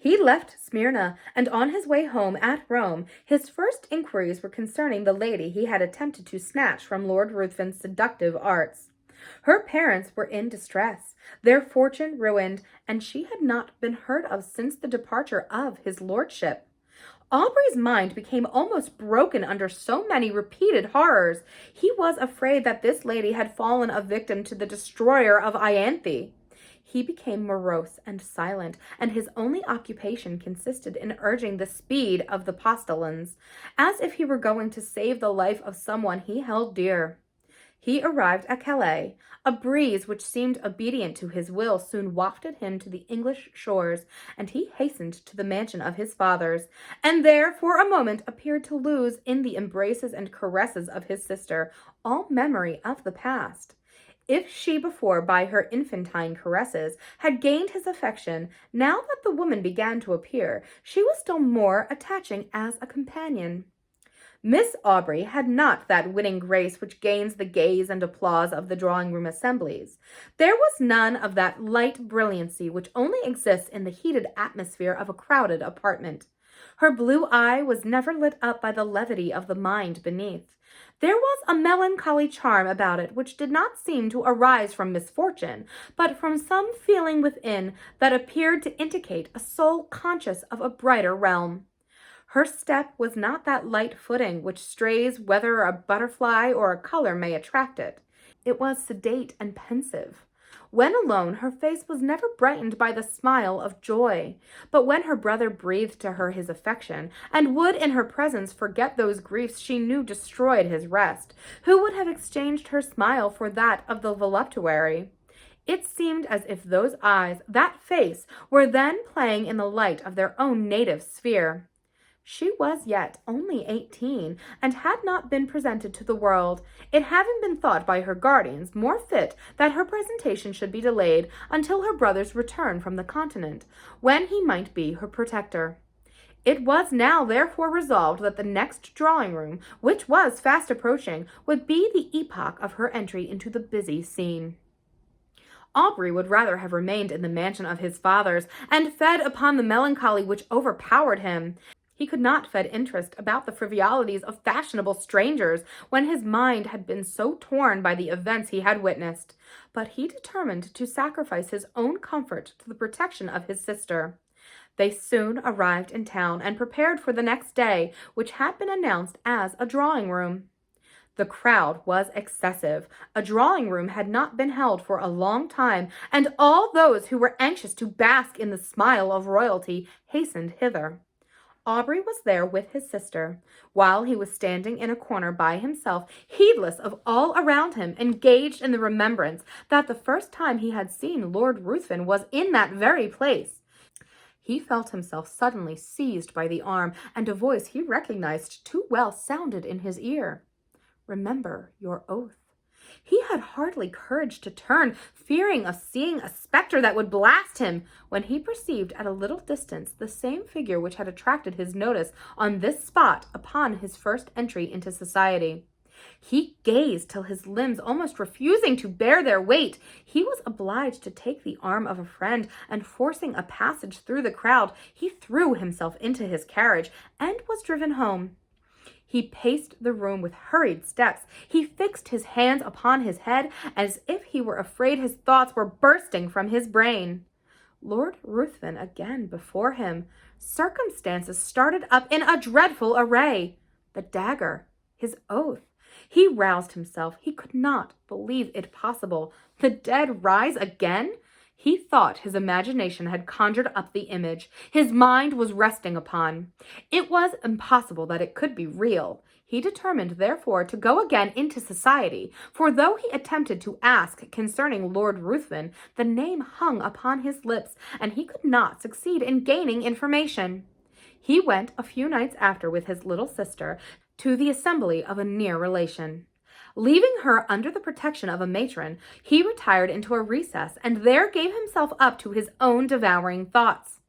He left Smyrna, and on his way home at Rome, his first inquiries were concerning the lady he had attempted to snatch from Lord Ruthven's seductive arts. Her parents were in distress, their fortune ruined, and she had not been heard of since the departure of his lordship. Aubrey's mind became almost broken under so many repeated horrors. He was afraid that this lady had fallen a victim to the destroyer of Ianthe. He became morose and silent, and his only occupation consisted in urging the speed of the postilions, as if he were going to save the life of someone he held dear. He arrived at Calais. A breeze which seemed obedient to his will soon wafted him to the English shores, and he hastened to the mansion of his fathers, and there for a moment appeared to lose in the embraces and caresses of his sister all memory of the past. If she before, by her infantine caresses, had gained his affection, now that the woman began to appear, she was still more attaching as a companion. Miss Aubrey had not that winning grace which gains the gaze and applause of the drawing-room assemblies. There was none of that light brilliancy which only exists in the heated atmosphere of a crowded apartment. Her blue eye was never lit up by the levity of the mind beneath. There was a melancholy charm about it which did not seem to arise from misfortune, but from some feeling within that appeared to indicate a soul conscious of a brighter realm. Her step was not that light footing which strays whether a butterfly or a color may attract it. It was sedate and pensive. When alone, her face was never brightened by the smile of joy. But when her brother breathed to her his affection, and would in her presence forget those griefs she knew destroyed his rest, who would have exchanged her smile for that of the voluptuary? It seemed as if those eyes, that face, were then playing in the light of their own native sphere. She was yet only 18, and had not been presented to the world, it having been thought by her guardians more fit that her presentation should be delayed until her brother's return from the continent, when he might be her protector. It was now therefore resolved that the next drawing-room, which was fast approaching, would be the epoch of her entry into the busy scene. Aubrey would rather have remained in the mansion of his fathers, and fed upon the melancholy which overpowered him. He could not feed interest about the frivolities of fashionable strangers when his mind had been so torn by the events he had witnessed, but he determined to sacrifice his own comfort to the protection of his sister. They soon arrived in town and prepared for the next day, which had been announced as a drawing-room. The crowd was excessive. A drawing-room had not been held for a long time, and all those who were anxious to bask in the smile of royalty hastened hither. Aubrey was there with his sister, while he was standing in a corner by himself, heedless of all around him, engaged in the remembrance that the first time he had seen Lord Ruthven was in that very place. He felt himself suddenly seized by the arm, and a voice he recognized too well sounded in his ear. "Remember your oath." He had hardly courage to turn, fearing of seeing a spectre that would blast him, when he perceived at a little distance the same figure which had attracted his notice on this spot upon his first entry into society. He gazed till his limbs almost refusing to bear their weight. He was obliged to take the arm of a friend, and forcing a passage through the crowd, he threw himself into his carriage and was driven home. He paced the room with hurried steps. He fixed his hands upon his head as if he were afraid his thoughts were bursting from his brain. Lord Ruthven again before him. Circumstances started up in a dreadful array. The dagger, his oath. He roused himself. He could not believe it possible. The dead rise again? He thought his imagination had conjured up the image his mind was resting upon. It was impossible that it could be real. He determined, therefore, to go again into society, for though he attempted to ask concerning Lord Ruthven, the name hung upon his lips, and he could not succeed in gaining information. He went a few nights after with his little sister to the assembly of a near relation. Leaving her under the protection of a matron, he retired into a recess, and there gave himself up to his own devouring thoughts.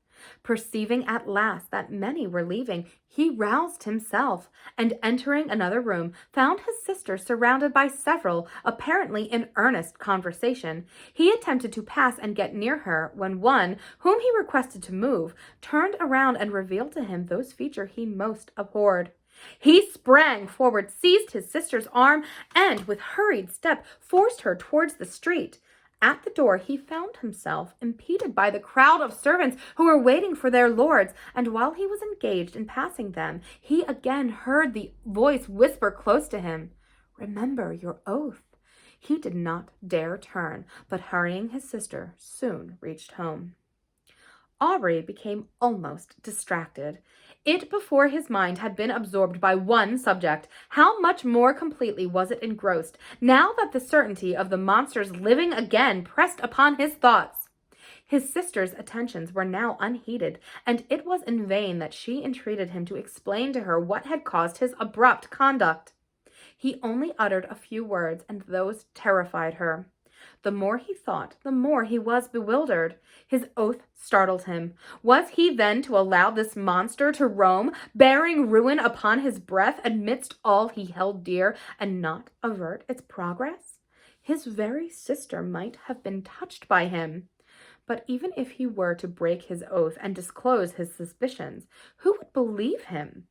Perceiving at last that many were leaving, he roused himself, and entering another room, found his sister surrounded by several, apparently in earnest conversation. He attempted to pass and get near her, when one, whom he requested to move, turned around and revealed to him those features he most abhorred. He sprang forward, seized his sister's arm, and with hurried step forced her towards the street. At the door he found himself impeded by the crowd of servants who were waiting for their lords, and while he was engaged in passing them, he again heard the voice whisper close to him, "Remember your oath." He did not dare turn, but hurrying his sister, soon reached home. Aubrey became almost distracted. It before his mind had been absorbed by one subject. How much more completely was it engrossed, now that the certainty of the monster's living again pressed upon his thoughts. His sister's attentions were now unheeded, and it was in vain that she entreated him to explain to her what had caused his abrupt conduct. He only uttered a few words, and those terrified her. The more he thought, the more he was bewildered. His oath startled him. Was he then to allow this monster to roam, bearing ruin upon his breath amidst all he held dear, and not avert its progress? His very sister might have been touched by him. But even if he were to break his oath and disclose his suspicions, who would believe him?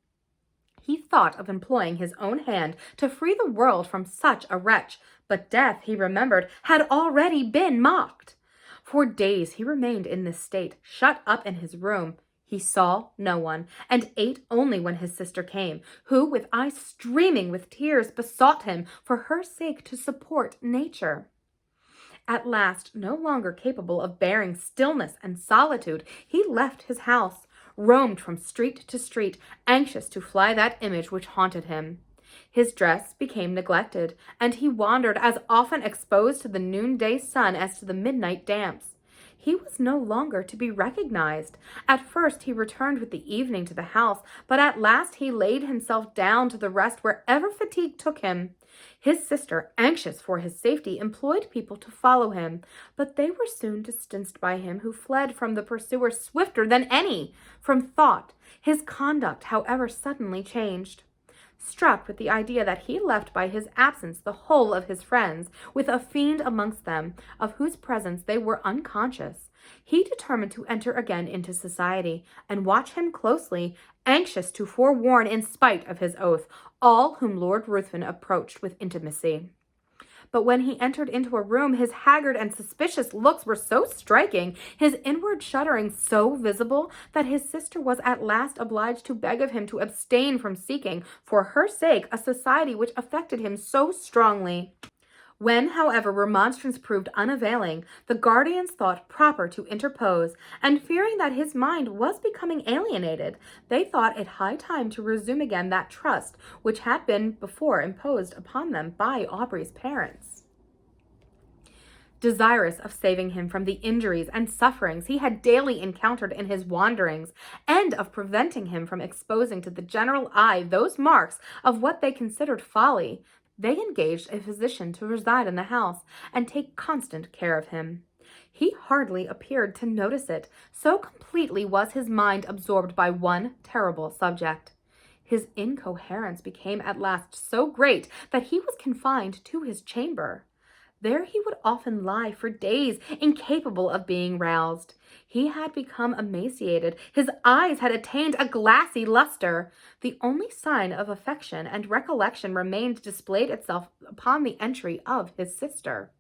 He thought of employing his own hand to free the world from such a wretch, but death, he remembered, had already been mocked. For days he remained in this state, shut up in his room. He saw no one, and ate only when his sister came, who, with eyes streaming with tears, besought him for her sake to support nature. At last, no longer capable of bearing stillness and solitude, he left his house, roamed from street to street, anxious to fly that image which haunted him. His dress became neglected, and he wandered as often exposed to the noonday sun as to the midnight damps. He was no longer to be recognized. At first he returned with the evening to the house, but at last he laid himself down to the rest wherever fatigue took him. His sister, anxious for his safety, employed people to follow him, but they were soon distanced by him, who fled from the pursuer swifter than any. From thought, his conduct, however, suddenly changed. Struck with the idea that he left by his absence the whole of his friends, with a fiend amongst them, of whose presence they were unconscious, he determined to enter again into society, and watch him closely, anxious to forewarn, in spite of his oath, all whom Lord Ruthven approached with intimacy. But when he entered into a room, his haggard and suspicious looks were so striking, his inward shuddering so visible, that his sister was at last obliged to beg of him to abstain from seeking, for her sake, a society which affected him so strongly. When, however, remonstrance proved unavailing, the guardians thought proper to interpose, and fearing that his mind was becoming alienated, they thought it high time to resume again that trust which had been before imposed upon them by Aubrey's parents. Desirous of saving him from the injuries and sufferings he had daily encountered in his wanderings, and of preventing him from exposing to the general eye those marks of what they considered folly, they engaged a physician to reside in the house and take constant care of him. He hardly appeared to notice it, so completely was his mind absorbed by one terrible subject. His incoherence became at last so great that he was confined to his chamber. There he would often lie for days, incapable of being roused. He had become emaciated. His eyes had attained a glassy luster. The only sign of affection and recollection remained displayed itself upon the entry of his sister.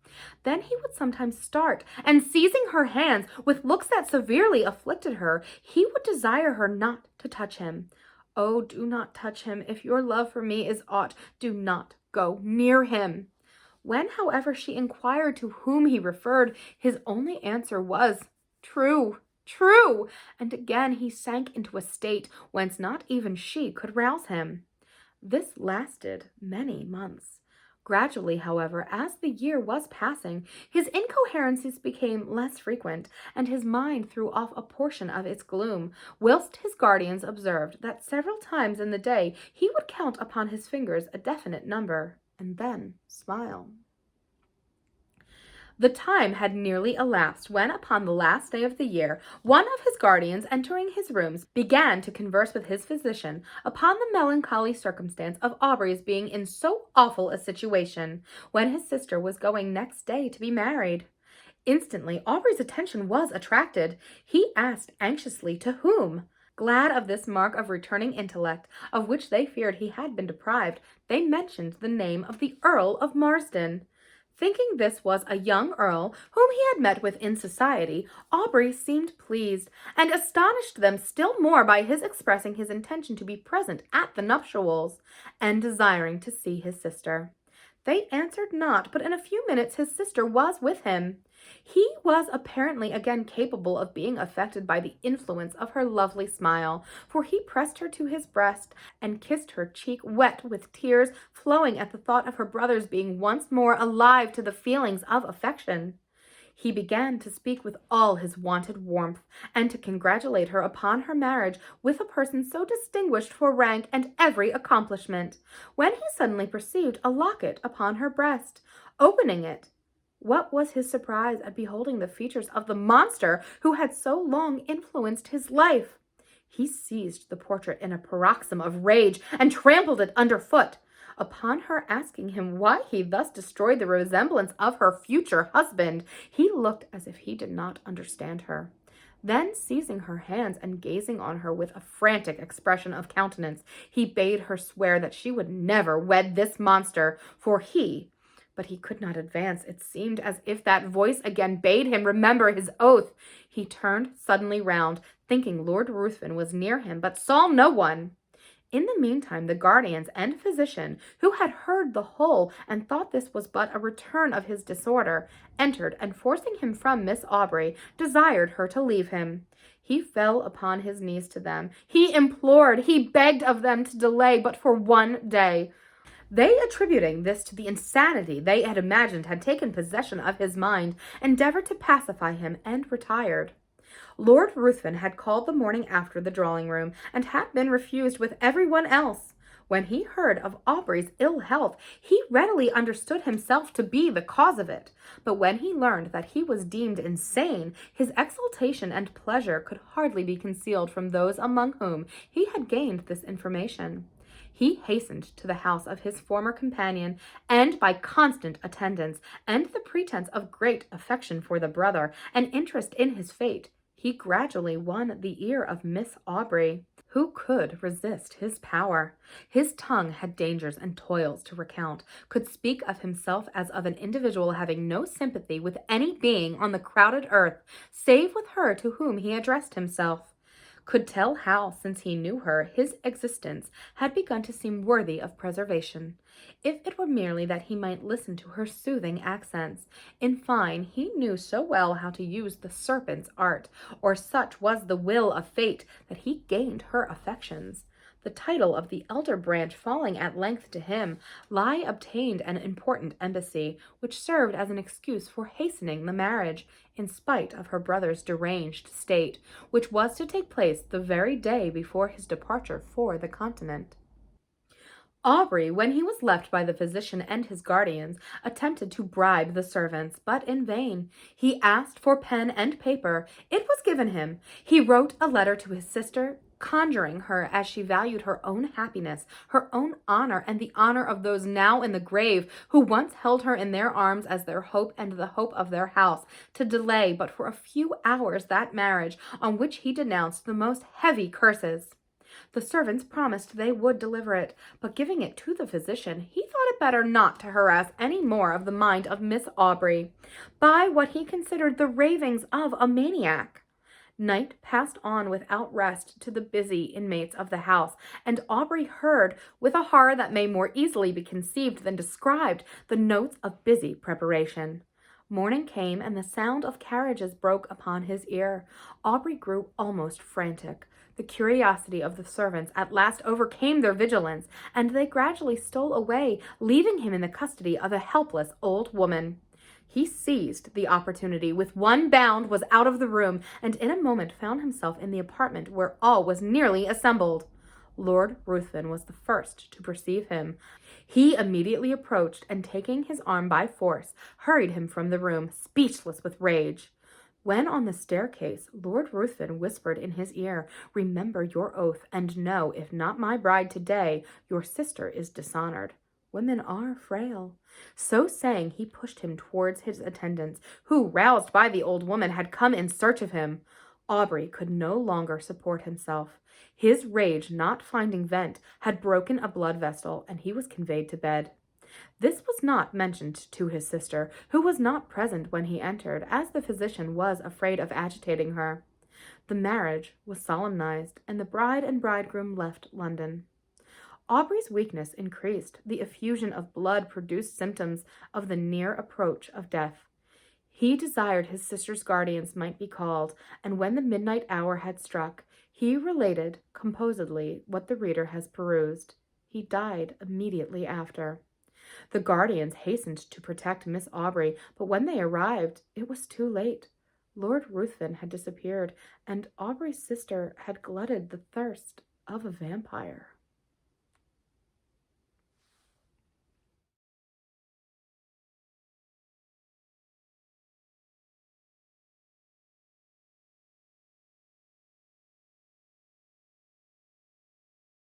Then he would sometimes start, and seizing her hands with looks that severely afflicted her, he would desire her not to touch him. "Oh, do not touch him. If your love for me is aught, do not go near him." When, however, she inquired to whom he referred, his only answer was, "True, true," and again he sank into a state whence not even she could rouse him. This lasted many months. Gradually, however, as the year was passing, his incoherences became less frequent, and his mind threw off a portion of its gloom, whilst his guardians observed that several times in the day he would count upon his fingers a definite number, and then smile. The time had nearly elapsed when, upon the last day of the year, one of his guardians, entering his rooms, began to converse with his physician upon the melancholy circumstance of Aubrey's being in so awful a situation, when his sister was going next day to be married. Instantly, Aubrey's attention was attracted. He asked anxiously to whom. Glad of this mark of returning intellect, of which they feared he had been deprived, they mentioned the name of the Earl of Marsden. Thinking this was a young earl whom he had met with in society, Aubrey seemed pleased, and astonished them still more by his expressing his intention to be present at the nuptials, and desiring to see his sister. They answered not, but in a few minutes his sister was with him. He was apparently again capable of being affected by the influence of her lovely smile, for he pressed her to his breast and kissed her cheek wet with tears flowing at the thought of her brother's being once more alive to the feelings of affection. He began to speak with all his wonted warmth, and to congratulate her upon her marriage with a person so distinguished for rank and every accomplishment, when he suddenly perceived a locket upon her breast. Opening it, what was his surprise at beholding the features of the monster who had so long influenced his life! He seized the portrait in a paroxysm of rage and trampled it underfoot. Upon her asking him why he thus destroyed the resemblance of her future husband, he looked as if he did not understand her. Then, seizing her hands and gazing on her with a frantic expression of countenance, he bade her swear that she would never wed this monster, but he could not advance. It seemed as if that voice again bade him remember his oath. He turned suddenly round, thinking Lord Ruthven was near him, but saw no one. In the meantime, the guardians and physician, who had heard the whole and thought this was but a return of his disorder, entered, and forcing him from Miss Aubrey, desired her to leave him. He fell upon his knees to them. He implored, he begged of them to delay but for one day. They, attributing this to the insanity they had imagined had taken possession of his mind, endeavored to pacify him and retired. Lord Ruthven had called the morning after the drawing-room, and had been refused with everyone else. When he heard of Aubrey's ill health, he readily understood himself to be the cause of it, but when he learned that he was deemed insane, his exultation and pleasure could hardly be concealed from those among whom he had gained this information. He hastened to the house of his former companion, and by constant attendance, and the pretence of great affection for the brother, and interest in his fate, he gradually won the ear of Miss Aubrey. Who could resist his power? His tongue had dangers and toils to recount, could speak of himself as of an individual having no sympathy with any being on the crowded earth, save with her to whom he addressed himself. Could tell how, since he knew her, his existence had begun to seem worthy of preservation, if it were merely that he might listen to her soothing accents. In fine, he knew so well how to use the serpent's art, or such was the will of fate, that he gained her affections. The title of the elder branch falling at length to him, Lai obtained an important embassy, which served as an excuse for hastening the marriage, in spite of her brother's deranged state, which was to take place the very day before his departure for the continent. Aubrey, when he was left by the physician and his guardians, attempted to bribe the servants, but in vain. He asked for pen and paper. It was given him. He wrote a letter to his sister, conjuring her, as she valued her own happiness, her own honor, and the honor of those now in the grave, who once held her in their arms as their hope and the hope of their house, to delay but for a few hours that marriage, on which he denounced the most heavy curses. The servants promised they would deliver it, but giving it to the physician, he thought it better not to harass any more of the mind of Miss Aubrey by what he considered the ravings of a maniac. Night passed on without rest to the busy inmates of the house, and Aubrey heard, with a horror that may more easily be conceived than described, the notes of busy preparation. Morning came, and the sound of carriages broke upon his ear. Aubrey grew almost frantic. The curiosity of the servants at last overcame their vigilance, and they gradually stole away, leaving him in the custody of a helpless old woman. He seized the opportunity, with one bound was out of the room, and in a moment found himself in the apartment where all was nearly assembled. Lord Ruthven was the first to perceive him. He immediately approached and, taking his arm by force, hurried him from the room, speechless with rage. When on the staircase, Lord Ruthven whispered in his ear, "Remember your oath, and know, if not my bride today, your sister is dishonored. Women are frail." So saying, he pushed him towards his attendants, who, roused by the old woman, had come in search of him. Aubrey could no longer support himself. His rage, not finding vent, had broken a blood vessel, and he was conveyed to bed. This was not mentioned to his sister, who was not present when he entered, as the physician was afraid of agitating her. The marriage was solemnized, and the bride and bridegroom left London. Aubrey's weakness increased. The effusion of blood produced symptoms of the near approach of death. He desired his sister's guardians might be called, and when the midnight hour had struck, he related composedly what the reader has perused. He died immediately after. The guardians hastened to protect Miss Aubrey, but when they arrived, it was too late. Lord Ruthven had disappeared, and Aubrey's sister had glutted the thirst of a vampire.